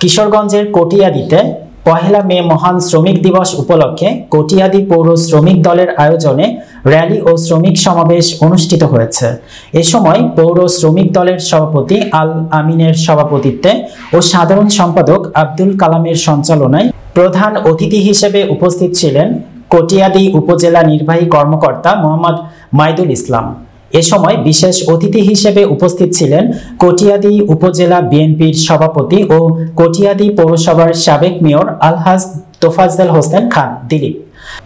কিশোরগঞ্জের কটিয়াদীতে পহেলা মে মহান শ্রমিক দিবস উপলক্ষে কটিয়াদী পৌর শ্রমিক দলের আয়োজনে র্যালি ও শ্রমিক সমাবেশ অনুষ্ঠিত হয়েছে। এ সময় পৌর শ্রমিক দলের সভাপতি আল আমিনের সভাপতিত্বে ও সাধারণ সম্পাদক আব্দুল কালামের সঞ্চালনায় প্রধান অতিথি হিসেবে উপস্থিত ছিলেন কটিয়াদী উপজেলা নির্বাহী কর্মকর্তা মোহাম্মদ মাইদুল ইসলাম। এ সময় বিশেষ অতিথি হিসেবে উপস্থিত ছিলেন কটিয়াদী উপজেলা বিএনপির সভাপতি ও কটিয়াদী পৌরসভার সাবেক মেয়র আলহাজ তোফাজ্জল হোসেন খান দিলীপ,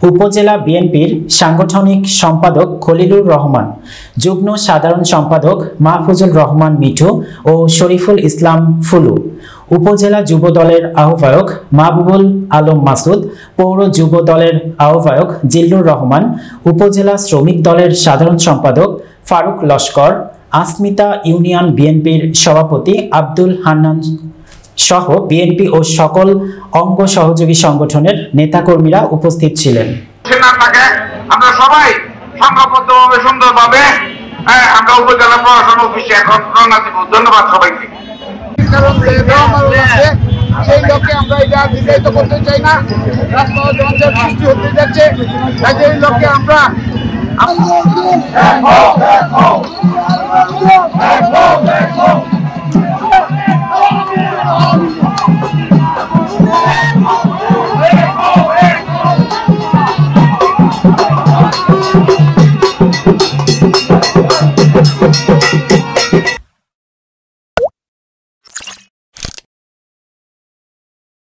উপজেলা বিএনপির সাংগঠনিক সম্পাদক খলিলুর রহমান, যুগ্ম সাধারণ সম্পাদক মাহফুজুর রহমান মিঠু ও শরীফুল ইসলাম ফুলু, উপজেলা যুব দলের আহ্বায়ক মাহবুবুল আলম মাসুদ, পৌর যুব দলের আহ্বায়ক জিল্লুর রহমান, উপজেলা শ্রমিক দলের সাধারণ সম্পাদক ফারুক লস্কর, আসমিতা ইউনিয়ন বিএনপির সভাপতি আব্দুল হান্নান সহ বিএনপি ও সকল অঙ্গ সহযোগী সংগঠনের নেতাকর্মীরা উপস্থিত ছিলেন। আমরা সবাই সংঘবদ্ধভাবে সুন্দরভাবে আমরা উপজেলা প্রশাসন অফিসে এখন রওনা দেব। ধন্যবাদ সবাইকে। সেই লক্ষ্যে আমরা এটা বিজয়িত করতে চাই না, রাষ্ট্র সৃষ্টি হতে যাচ্ছে, এই লক্ষ্যে আমরা